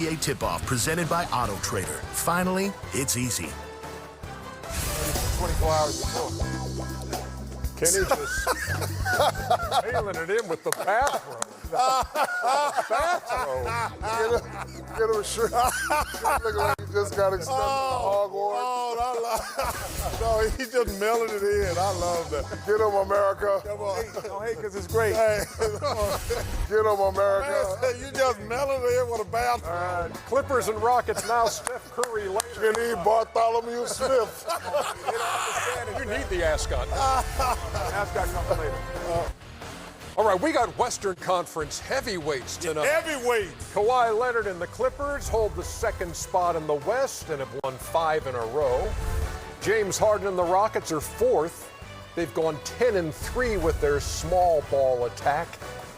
NBA tip-off presented by Auto Trader. Finally, it's easy. 24 hours before. Kenny just mailing it in with the bathrobe. Bathrobe. Get him a shirt. Looking like he just got extended hog horn. No, he just mailing it in. I love that. Get him, America. Come on. Don't hate because it's great. Hey. Get him, America. You just mailing it in with a bathrobe. Clippers and Rockets now. Steph Curry later. Kenny Bartholomew Smith. You need the ascot. Ascot comes later. All right, we got Western Conference heavyweights tonight. Heavyweights. Kawhi Leonard and the Clippers hold the second spot in the West and have won 5 in a row. James Harden and the Rockets are fourth. They've gone 10-3 with their small ball attack.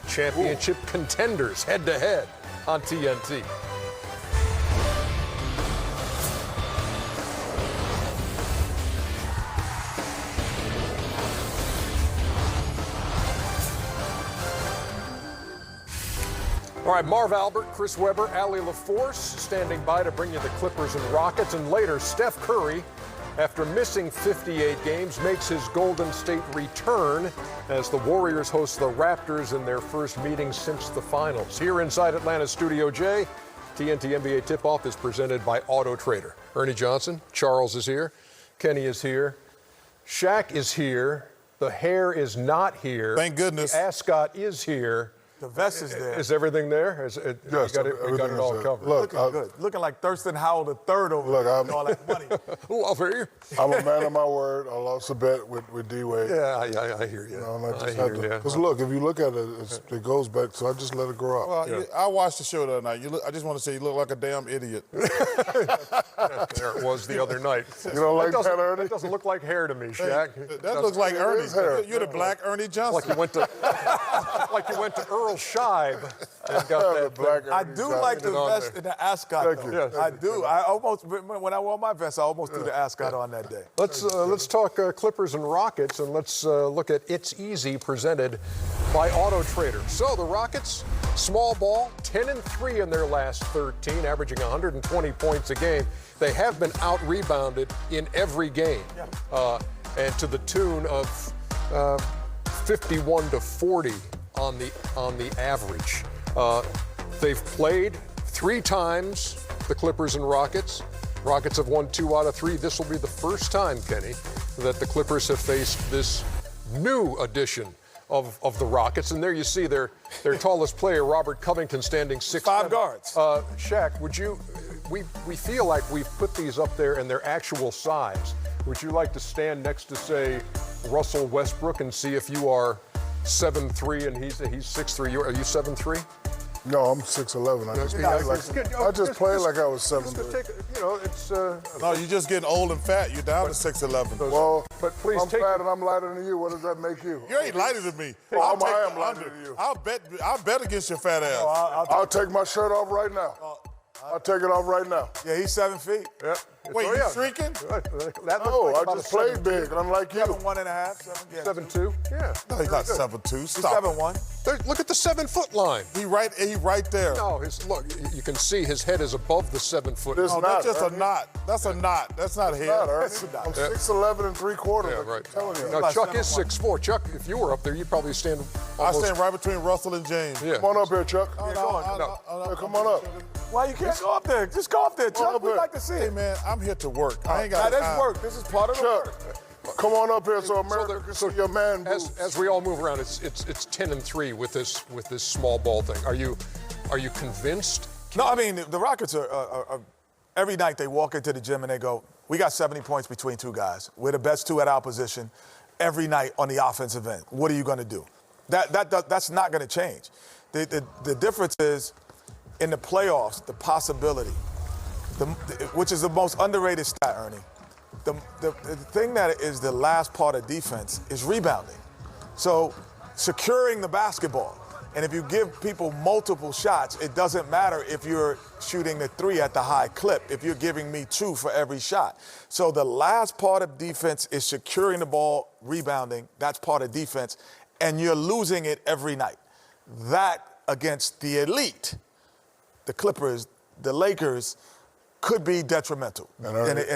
Championship contenders head-to-head on TNT. All right, Marv Albert, Chris Webber, Allie LaForce standing by to bring you the Clippers and Rockets. And later, Steph Curry, after missing 58 games, makes his Golden State return as the Warriors host the Raptors in their first meeting since the finals. Here inside Atlanta Studio J, TNT NBA Tip-Off is presented by Auto Trader. Ernie Johnson, Charles is here, Kenny is here, Shaq is here, the hair is not here. Thank goodness. The ascot is here. The vest is there. Is everything there? Yes, we got it all covered. Look, Looking good. Looking like Thurston Howell III over Look, there. All that money. Oh, I'll hear you. I'm a man of my word. I lost a bet with D-Wade. Yeah, I hear you. Because look, if you look at it, it goes back, so I just let it grow up. Well, I watched the show the other night. I just want to say you look like a damn idiot. There it was the other night. You don't like that, Ernie? That doesn't look like hair to me, Shaq. That looks like Ernie. hair. You're the black Ernie Johnson. Like you went to Earl Scheib and got that Black I Ernie do Johnson. like the on vest there. and the ascot, Thank though. you. Yes. I do. I almost, when I wore my vest, I almost threw the ascot on that day. Let's talk Clippers and Rockets, and let's look at It's Easy presented by Auto Trader. So the Rockets, small ball, 10-3 in their last 13, averaging 120 points a game. They have been out-rebounded in every game, and to the tune of 51-40 on the average. They've played 3 times, the Clippers and Rockets. Rockets have won 2 out of 3. This will be the first time, Kenny, that the Clippers have faced this new edition of the Rockets. And there you see their tallest player, Robert Covington, standing 6'5". 5 guards. Shaq, we feel like we've put these up there in their actual size. Would you like to stand next to, say, Russell Westbrook and see if you are 7'3" and he's 6'3"? Are you 7'3"? No, I'm 6'11". I just played like I was 7'3". No, you're just getting old and fat. You're down to 6'11". Well, but please I'm take fat and I'm lighter than you. What does that make you? You ain't lighter than me. I am lighter than you. I'll bet against your fat ass. I'll take my shirt off right now. I'll take it off right now. Yeah, he's 7 feet. Yeah. Wait, you shrinking? No, I just played big, unlike you. 7'1.5", 7, yeah. 7'2"? Yeah. No, he's not 7'2". Stop. 7'1". Look at the 7-foot line. He right there. No, look, you can see his head is above the 7-foot. This No, not, that's just Ernie. a knot. That's a knot. That's not hair. Not, Ernie. I'm 6'11" and 3/4. Yeah, I'm right. telling you. Now, Chuck is 6'4". Chuck, if you were up there, you'd probably stand I almost... stand right between Russell and James. Yeah. Come on up here, Chuck. No, Yeah, come on up. Why you can't go up there? Just go up there, Chuck. up We'd here. like to see Hey, it. man, I'm here to work. I ain't got Now, time. that's work. This is part of the work. Chuck, come on up here so America can see your man boobs. As we all move around, it's 10-3 with this small ball thing. Are you convinced? No, I mean, the Rockets are every night they walk into the gym and they go, we got 70 points between 2 guys. We're the best 2 at our position every night on the offensive end. What are you going to do? That's not going to change. The difference is in the playoffs, the possibility, which is the most underrated stat, Ernie. The thing that is the last part of defense is rebounding. So securing the basketball. And if you give people multiple shots, it doesn't matter if you're shooting the 3 at the high clip, if you're giving me 2 for every shot. So the last part of defense is securing the ball, rebounding. That's part of defense. And you're losing it every night. That against the elite, the Clippers, the Lakers could be detrimental. Go ahead,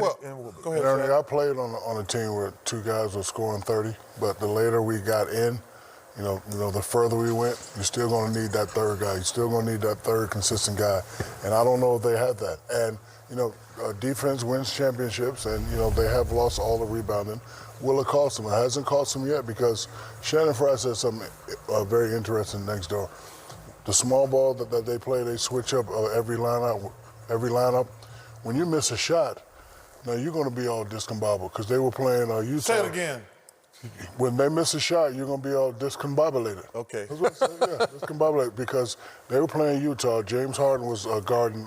Ernie, I played on a team where two guys were scoring 30, but the later we got in, you know, the further we went, you're still going to need that third guy. You're still going to need that third consistent guy. And I don't know if they have that. And, you know, defense wins championships, and, you know, they have lost all the rebounding. Will it cost them? It hasn't cost them yet, because Shannon Fry said something very interesting next door. The small ball that they play, they switch up every lineup. When you miss a shot, now you're going to be all discombobulated, because they were playing Utah. Say it again. When they miss a shot, you're going to be all discombobulated. Okay. That's what I said, yeah, discombobulated, because they were playing Utah. James Harden was guarding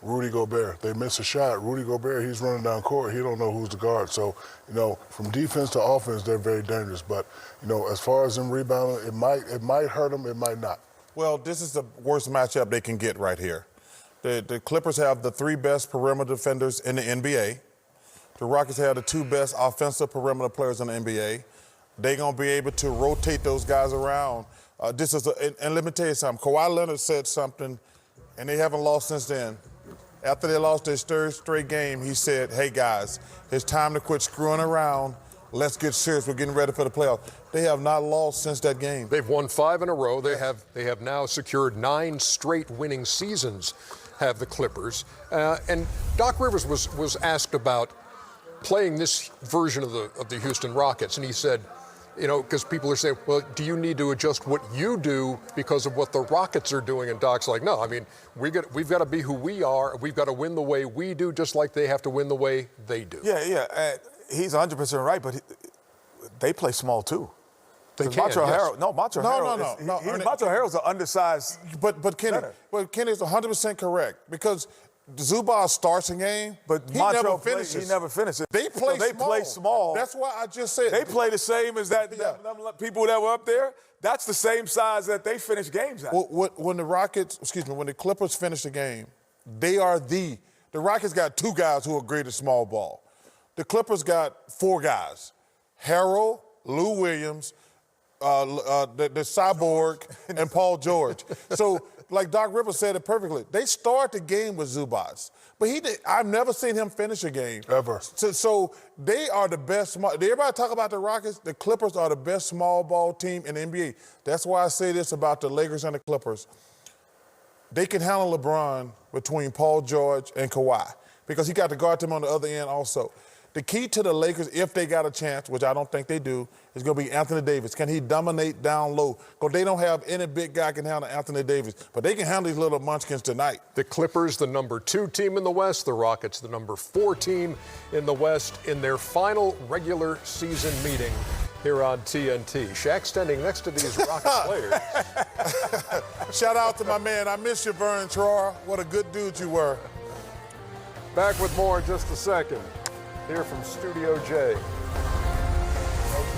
Rudy Gobert. They miss a shot. Rudy Gobert, he's running down court. He don't know who's the guard. So, you know, from defense to offense, they're very dangerous. But, you know, as far as them rebounding, it might hurt them, it might not. Well, this is the worst matchup they can get right here. The Clippers have the 3 best perimeter defenders in the NBA. The Rockets have the 2 best offensive perimeter players in the NBA. They're going to be able to rotate those guys around. And let me tell you something. Kawhi Leonard said something, and they haven't lost since then. After they lost their third straight game, he said, hey, guys, it's time to quit screwing around. Let's get serious. We're getting ready for the playoffs. They have not lost since that game. They've won 5 in a row. They have now secured 9 straight winning seasons, have the Clippers. And Doc Rivers was asked about playing this version of the Houston Rockets, and he said, you know, because people are saying, well, do you need to adjust what you do because of what the Rockets are doing? And Doc's like, no, I mean, we've got to be who we are. We've got to win the way we do, just like they have to win the way they do. Yeah. He's 100% right, but they play small too. They can, Macho yes. Harrell, no, Macho Harrell. No. Macho Harrell's an undersized. But Kenny's 100% correct, because Zubac starts a game, but he Macho never finishes. He never finishes. They play small. That's why I just said they play the same as them people that were up there. That's the same size that they finish games at. When the Clippers finish the game, the Rockets got 2 guys who are great at small ball. The Clippers got 4 guys: Harrell, Lou Williams, the Cyborg, and Paul George. So, like Doc Rivers said it perfectly, they start the game with Zubac, but I've never seen him finish a game ever. So they are the best. Everybody talk about the Rockets. The Clippers are the best small ball team in the NBA. That's why I say this about the Lakers and the Clippers. They can handle LeBron between Paul George and Kawhi, because he got to guard them on the other end also. The key to the Lakers, if they got a chance, which I don't think they do, is going to be Anthony Davis. Can he dominate down low? Because they don't have any big guy can handle Anthony Davis. But they can handle these little munchkins tonight. The Clippers, the number 2 team in the West. The Rockets, the number 4 team in the West, in their final regular season meeting here on TNT. Shaq standing next to these Rocket players. Shout out to my man. I miss you, Vern Troyer. What a good dude you were. Back with more in just a second. Here from Studio J.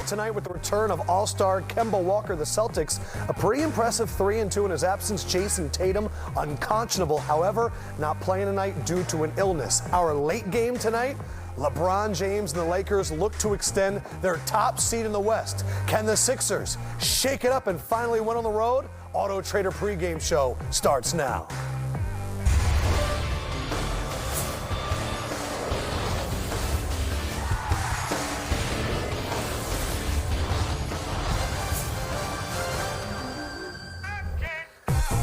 Tonight, with the return of All-Star Kemba Walker, the Celtics, a pretty impressive 3-2 in his absence. Jason Tatum, unconscionable, however, not playing tonight due to an illness. Our late game tonight, LeBron James and the Lakers look to extend their top seed in the West. Can the Sixers shake it up and finally win on the road? Auto Trader pregame show starts now.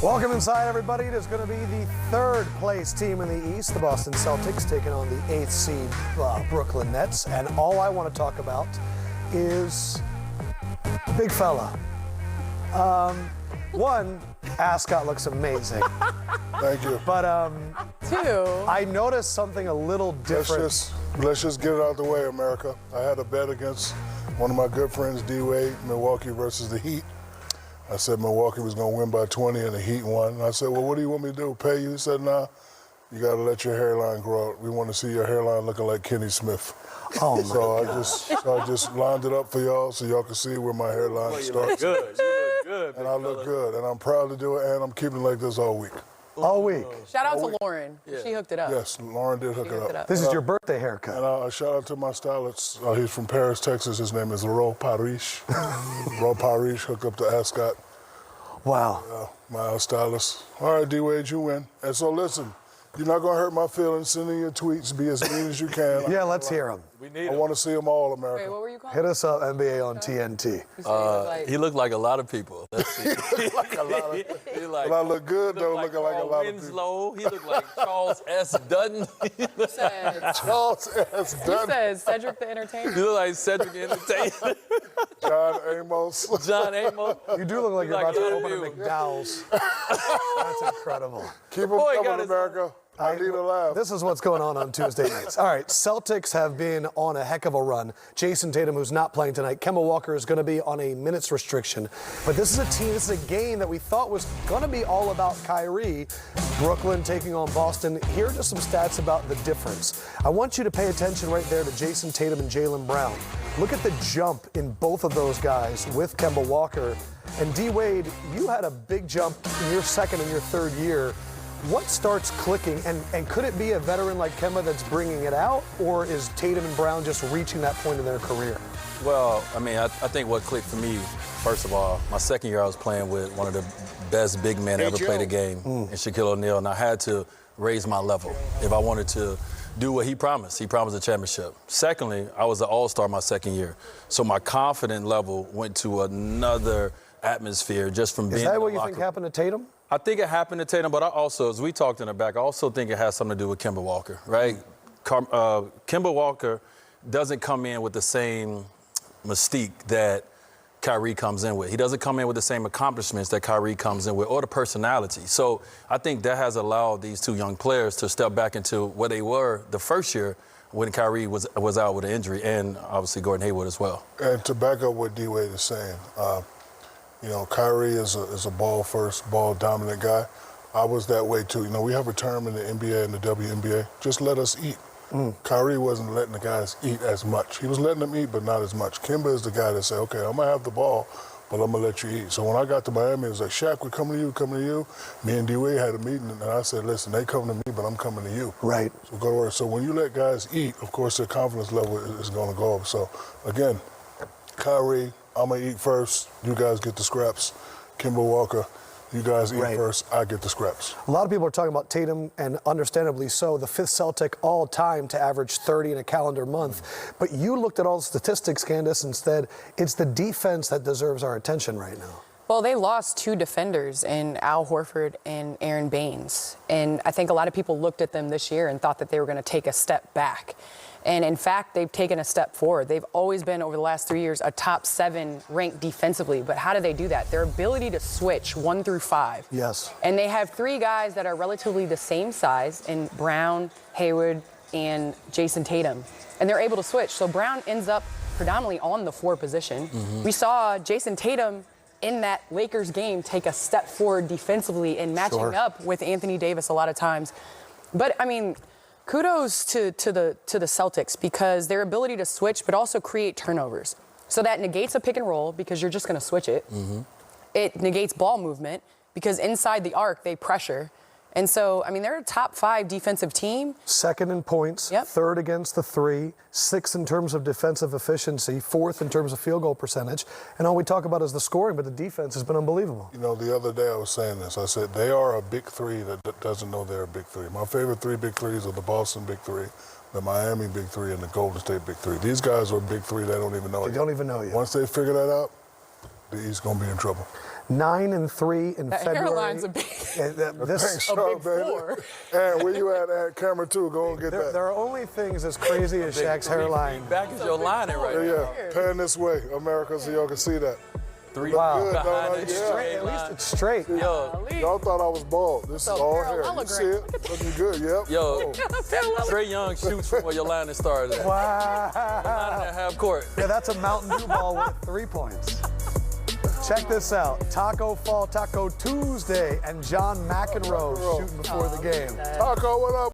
Welcome inside, everybody. It is going to be the 3rd place team in the East, the Boston Celtics, taking on the 8th seed Brooklyn Nets. And all I want to talk about is big fella. One, Ascot looks amazing. Thank you. But 2, I noticed something a little different. Let's just get it out of the way, America. I had a bet against one of my good friends, D-Wade, Milwaukee versus the Heat. I said Milwaukee was going to win by 20 and the Heat won. And I said, well, what do you want me to do, pay you? He said, nah, you got to let your hairline grow out. We want to see your hairline looking like Kenny Smith. Oh, so I just lined it up for y'all so y'all can see where my hairline starts. You look good. And I look good. And I'm proud to do it, and I'm keeping it like this all week. All week. Shout out to Lauren. Yeah. She hooked it up. Yes, Lauren did hook it up. This is your birthday haircut. And shout out to my stylist. He's from Paris, Texas. His name is Ro Parish. Ro Parish hooked up to Ascot. Wow. My stylist. All right, D-Wade, you win. And so listen, You're not going to hurt my feelings. Send in your tweets. Be as mean as you can. Yeah, let's hear them. I want to see them all, America. Wait, what were you calling? Hit us up, NBA on TNT. He looked like a lot of people. Let's see. Like a lot of, but I look good, though, looking like a lot of people. Winslow. He looked like Charles S. Dutton. Charles S. He Dutton. says Cedric the Entertainer. You look like Cedric the Entertainer. John Amos. John Amos. You do look like you're about to open a McDowell's. That's incredible. Keep them coming, America. I need a laugh. This is what's going on Tuesday nights. All right, Celtics have been on a heck of a run. Jason Tatum, who's not playing tonight. Kemba Walker is going to be on a minutes restriction. But this is a game that we thought was going to be all about Kyrie. Brooklyn taking on Boston. Here are just some stats about the difference. I want you to pay attention right there to Jason Tatum and Jaylen Brown. Look at the jump in both of those guys with Kemba Walker. And D-Wade, you had a big jump in your second and your third year. What starts clicking, and could it be a veteran like Kemba that's bringing it out, or is Tatum and Brown just reaching that point in their career? Well, I mean, I think what clicked for me, first of all, my second year I was playing with one of the best big men ever played a game in Shaquille O'Neal, and I had to raise my level if I wanted to do what he promised. He promised a championship. Secondly, I was an all-star my second year, so my confidence level went to another atmosphere just from being in the locker room. Is that what you think happened to Tatum? I think it happened to Tatum, but I also, as we talked in the back, I also think it has something to do with Kemba Walker, right? Kemba Walker doesn't come in with the same mystique that Kyrie comes in with. He doesn't come in with the same accomplishments that Kyrie comes in with, or the personality. So I think that has allowed these two young players to step back into what they were the first year when Kyrie was out with an injury, and obviously Gordon Hayward as well. And to back up what D-Wade is saying, you know, Kyrie is a ball-first, ball-dominant guy. I was that way, too. You know, we have a term in the NBA and the WNBA, just let us eat. Kyrie wasn't letting the guys eat as much. He was letting them eat, but not as much. Kemba is the guy that said, okay, I'm going to have the ball, but I'm going to let you eat. So when I got to Miami, it was like, Shaq, we're coming to you. Me and D-Wade had a meeting, and I said, listen, they come to me, but I'm coming to you. Right. So go to work. So when you let guys eat, of course, their confidence level is going to go up. So, again, Kyrie, I'm going to eat first. You guys get the scraps. Kemba Walker, you guys eat first. I get the scraps. A lot of people are talking about Tatum, and understandably so, the fifth Celtic all time to average 30 in a calendar month. But you looked at all the statistics, Candace, and said it's the defense that deserves our attention right now. Well, they lost two defenders in Al Horford and Aaron Baines. And I think a lot of people looked at them this year and thought that they were going to take a step back. And in fact, they've taken a step forward. They've always been, over the last 3 years, a top 7 ranked defensively. But how do they do that? Their ability to switch 1 through 5. Yes. And they have 3 guys that are relatively the same size in Brown, Hayward, and Jason Tatum. And they're able to switch. So Brown ends up predominantly on the 4 position. We saw Jason Tatum in that Lakers game take a step forward defensively and matching up with Anthony Davis a lot of times. But, I mean, kudos to the Celtics, because their ability to switch but also create turnovers. So that negates a pick and roll because you're just going to switch it. It negates ball movement because inside the arc they pressure. And so, I mean, they're a top 5 defensive team. Second in points, third against the 3, 6th in terms of defensive efficiency, 4th in terms of field goal percentage. And all we talk about is the scoring, but the defense has been unbelievable. You know, the other day I was saying this. I said they are a big 3 that doesn't know they're a big 3. My favorite 3 big 3s are the Boston big 3, the Miami big 3, and the Golden State big 3. These guys are big 3. They don't even know it. They don't even know yet. Once they figure that out, the East going to be in trouble. 9-3 in that February. Hairline's a big, this a big 4. And where you at camera 2? Go and get that. There are only things as crazy as Shaq's hairline. Back is your line right now. Yeah, pan this way, America, so y'all can see that. 3 Good, behind don't I? straight At least line. it's straight. Yo, Y'all thought I was bald. This is all hair. You see it? Looking good, yep. yo, Trae Young shoots from where your line is started at. Wow. Line at half court. Yeah, that's a Mountain Dew ball with 3 points. Check this out. Taco Fall, Taco Tuesday, and John McEnroe shooting before the game. Taco, what up?